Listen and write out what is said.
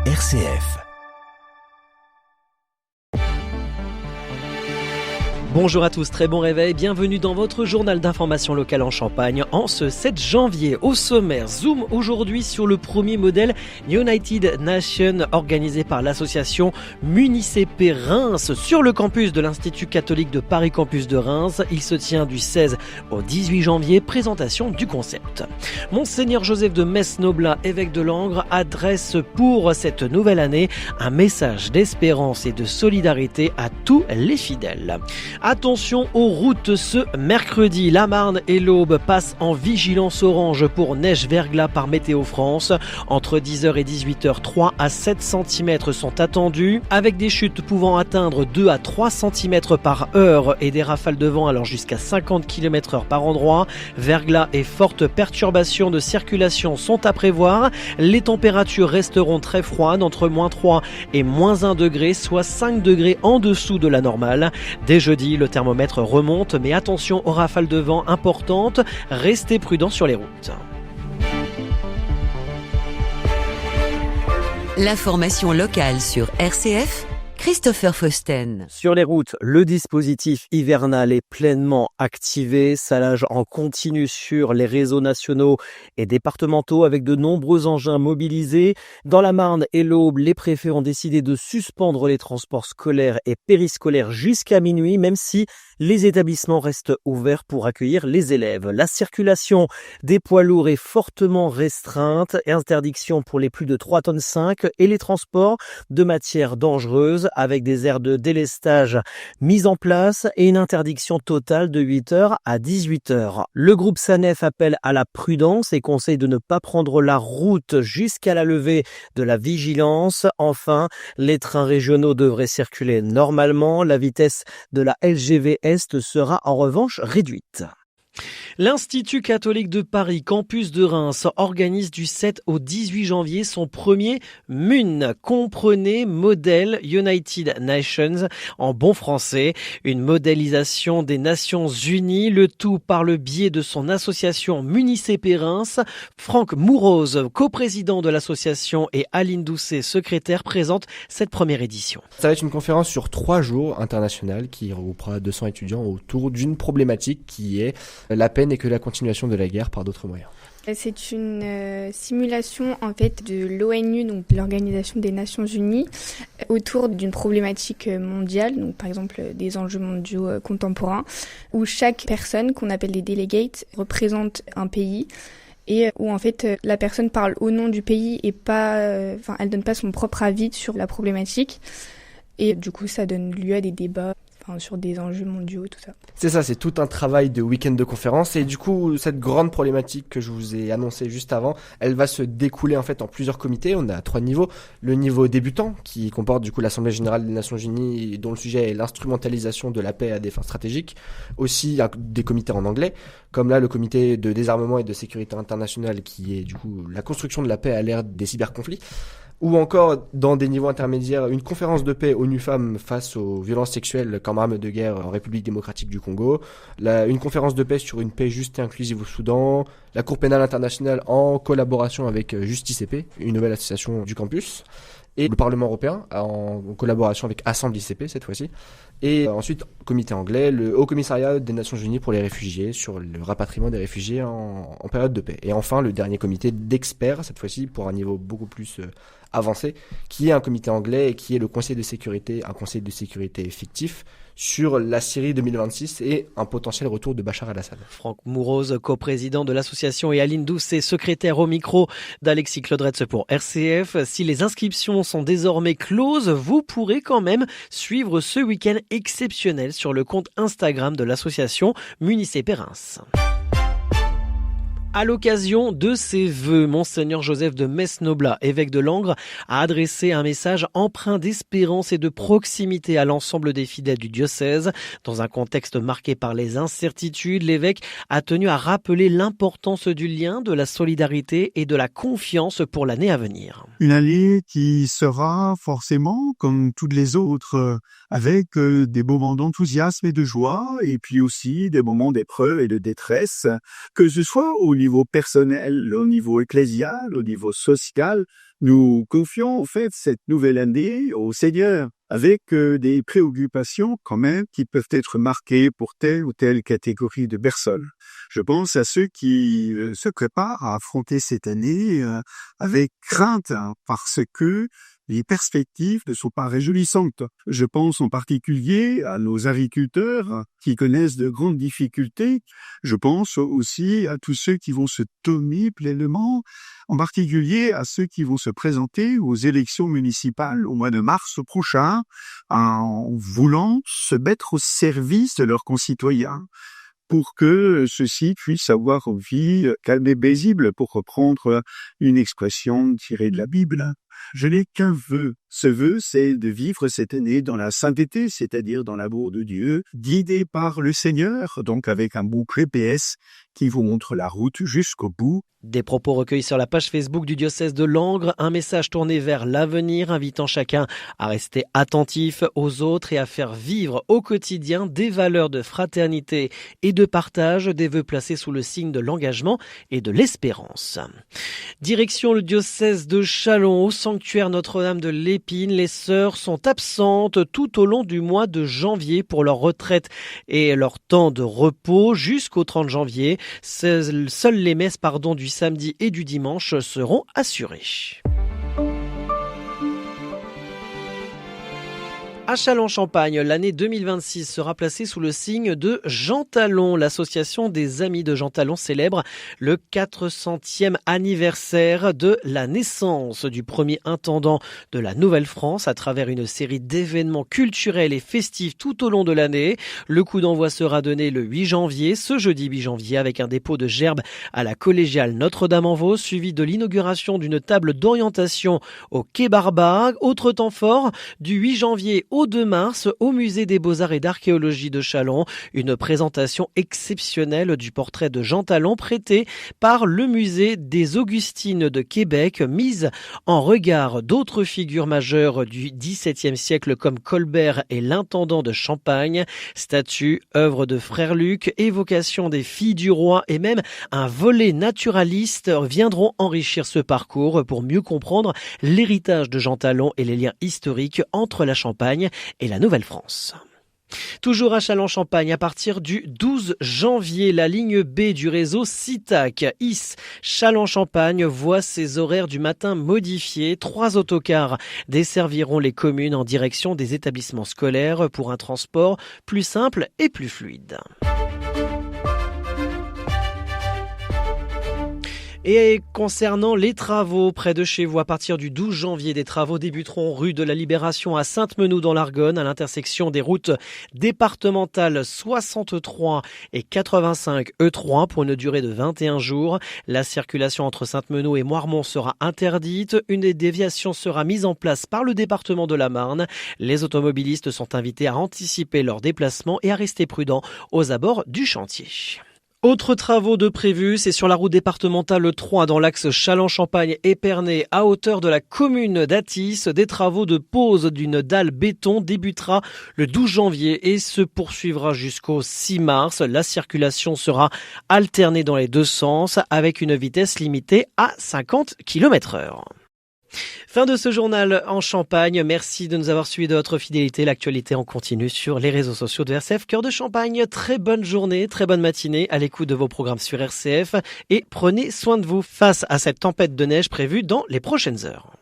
RCF. Bonjour à tous, très bon réveil, bienvenue dans votre journal d'information locale en Champagne en ce 7 janvier. Au sommaire, zoom aujourd'hui sur le premier modèle United Nations organisé par l'association Municipé Reims sur le campus de l'Institut catholique de Paris Campus de Reims. Il se tient du 16 au 18 janvier, présentation du concept. Monseigneur Joseph de Metz-Noblat, évêque de Langres, adresse pour cette nouvelle année un message d'espérance et de solidarité à tous les fidèles. Attention aux routes ce mercredi. La Marne et l'Aube passent en vigilance orange pour neige verglas par Météo France. Entre 10h et 18h, 3 à 7 cm sont attendus, avec des chutes pouvant atteindre 2 à 3 cm par heure et des rafales de vent allant jusqu'à 50 km/h par endroit. Verglas et fortes perturbations de circulation sont à prévoir. Les températures resteront très froides, entre -3 et -1 degré, soit 5 degrés en dessous de la normale. Dès jeudi, le thermomètre remonte, mais attention aux rafales de vent importantes. Restez prudents sur les routes. L'information locale sur RCF, Christopher Fausten. Sur les routes, le dispositif hivernal est pleinement activé. Salage en continu sur les réseaux nationaux et départementaux avec de nombreux engins mobilisés. Dans la Marne et l'Aube, les préfets ont décidé de suspendre les transports scolaires et périscolaires jusqu'à minuit, même si les établissements restent ouverts pour accueillir les élèves. La circulation des poids lourds est fortement restreinte. Interdiction pour les plus de 3,5 tonnes et les transports de matières dangereuses avec des aires de délestage mises en place et une interdiction totale de 8h à 18h. Le groupe SANEF appelle à la prudence et conseille de ne pas prendre la route jusqu'à la levée de la vigilance. Enfin, les trains régionaux devraient circuler normalement. La vitesse de la LGV Est sera en revanche réduite. L'Institut catholique de Paris Campus de Reims organise du 7 au 18 janvier son premier MUN, comprenez Modèle United Nations en bon français, une modélisation des Nations Unies, le tout par le biais de son association Municipé Reims. Franck Mouroz, coprésident de l'association, et Aline Doucet, secrétaire, présentent cette première édition. Ça va être une conférence sur 3 jours internationale qui regroupera 200 étudiants autour d'une problématique qui est la paix n'est que la continuation de la guerre par d'autres moyens. C'est une simulation en fait de l'ONU, donc l'Organisation des Nations Unies, autour d'une problématique mondiale, donc par exemple des enjeux mondiaux contemporains, où chaque personne qu'on appelle les delegates représente un pays et où en fait la personne parle au nom du pays et pas, elle donne pas son propre avis sur la problématique et du coup ça donne lieu à des débats. Sur des enjeux mondiaux, tout ça. C'est ça, c'est tout un travail de week-end de conférence et du coup, cette grande problématique que je vous ai annoncée juste avant, elle va se découler en fait en plusieurs comités. On a 3 niveaux. Le niveau débutant qui comporte du coup l'Assemblée Générale des Nations Unies dont le sujet est l'instrumentalisation de la paix à des fins stratégiques. Aussi des comités en anglais, comme là le comité de désarmement et de sécurité internationale qui est du coup la construction de la paix à l'ère des cyberconflits. Ou encore, dans des niveaux intermédiaires, une conférence de paix ONU-Femmes face aux violences sexuelles comme arme de guerre en République démocratique du Congo, une conférence de paix sur une paix juste et inclusive au Soudan, la Cour pénale internationale en collaboration avec Justice et Paix, une nouvelle association du campus, et le Parlement européen en collaboration avec Assemblée ICP cette fois-ci. Et ensuite, comité anglais, le Haut Commissariat des Nations Unies pour les réfugiés sur le rapatriement des réfugiés en période de paix. Et enfin, le dernier comité d'experts, cette fois-ci pour un niveau beaucoup plus avancé, qui est un comité anglais et qui est le Conseil de sécurité, un conseil de sécurité fictif sur la Syrie 2026 et un potentiel retour de Bachar el-Assad. Franck Mouroz, coprésident de l'association, et Aline Doucet, secrétaire, au micro d'Alexis Claudretz pour RCF. Si les inscriptions sont désormais closes, vous pourrez quand même suivre ce week-end exceptionnel sur le compte Instagram de l'association Municipé Reims. À l'occasion de ses vœux, Monseigneur Joseph de Metz-Noblat, évêque de Langres, a adressé un message empreint d'espérance et de proximité à l'ensemble des fidèles du diocèse. Dans un contexte marqué par les incertitudes, l'évêque a tenu à rappeler l'importance du lien, de la solidarité et de la confiance pour l'année à venir. Une année qui sera forcément, comme toutes les autres, avec des moments d'enthousiasme et de joie, et puis aussi des moments d'épreuve et de détresse, que ce soit au niveau personnel, au niveau ecclésial, au niveau social, nous confions en fait cette nouvelle année au Seigneur avec des préoccupations quand même qui peuvent être marquées pour telle ou telle catégorie de personnes. Je pense à ceux qui se préparent à affronter cette année avec crainte parce que les perspectives ne sont pas réjouissantes. Je pense en particulier à nos agriculteurs qui connaissent de grandes difficultés. Je pense aussi à tous ceux qui vont se tourner pleinement, en particulier à ceux qui vont se présenter aux élections municipales au mois de mars prochain, en voulant se mettre au service de leurs concitoyens, pour que ceux-ci puissent avoir une vie calme et paisible, pour reprendre une expression tirée de la Bible. Je n'ai qu'un vœu. Ce vœu, c'est de vivre cette année dans la sainteté, c'est-à-dire dans l'amour de Dieu, guidé par le Seigneur, donc avec un bon GPS qui vous montre la route jusqu'au bout. Des propos recueillis sur la page Facebook du diocèse de Langres, un message tourné vers l'avenir, invitant chacun à rester attentif aux autres et à faire vivre au quotidien des valeurs de fraternité et de partage, des vœux placés sous le signe de l'engagement et de l'espérance. Direction le diocèse de Châlons, au sanctuaire Notre-Dame de l'Épine, les sœurs sont absentes tout au long du mois de janvier pour leur retraite et leur temps de repos jusqu'au 30 janvier. Seules les messes du samedi et du dimanche seront assurées. À Châlons-Champagne, l'année 2026 sera placée sous le signe de Jean Talon. L'association des Amis de Jean Talon célèbre le 400e anniversaire de la naissance du premier intendant de la Nouvelle-France à travers une série d'événements culturels et festifs tout au long de l'année. Le coup d'envoi sera donné le 8 janvier, ce jeudi 8 janvier, avec un dépôt de gerbes à la collégiale Notre-Dame-en-Vaux, suivi de l'inauguration d'une table d'orientation au Quai Barba. Autre temps fort, du 8 janvier au 2 mars, au musée des Beaux-Arts et d'Archéologie de Châlons, une présentation exceptionnelle du portrait de Jean Talon prêté par le musée des Augustines de Québec, mise en regard d'autres figures majeures du XVIIe siècle comme Colbert et l'intendant de Champagne. Statues, œuvres de Frère Luc, évocation des filles du roi et même un volet naturaliste viendront enrichir ce parcours pour mieux comprendre l'héritage de Jean Talon et les liens historiques entre la Champagne et la Nouvelle-France. Toujours à Châlons-Champagne, à partir du 12 janvier, la ligne B du réseau CITAC IS Châlons-Champagne voit ses horaires du matin modifiés. 3 autocars desserviront les communes en direction des établissements scolaires pour un transport plus simple et plus fluide. Et concernant les travaux près de chez vous, à partir du 12 janvier, des travaux débuteront rue de la Libération à Sainte-Menou dans l'Argonne, à l'intersection des routes départementales 63 et 85 E3 pour une durée de 21 jours. La circulation entre Sainte-Menou et Moirmont sera interdite. Une déviation sera mise en place par le département de la Marne. Les automobilistes sont invités à anticiper leur déplacement et à rester prudents aux abords du chantier. Autres travaux de prévus, c'est sur la route départementale 3 dans l'axe Châlons-Champagne-Épernay à hauteur de la commune d'Athis. Des travaux de pose d'une dalle béton débutera le 12 janvier et se poursuivra jusqu'au 6 mars. La circulation sera alternée dans les deux sens avec une vitesse limitée à 50 km/h. Fin de ce journal en Champagne. Merci de nous avoir suivis de votre fidélité. L'actualité en continu sur les réseaux sociaux de RCF Cœur de Champagne. Très bonne journée, très bonne matinée à l'écoute de vos programmes sur RCF et prenez soin de vous face à cette tempête de neige prévue dans les prochaines heures.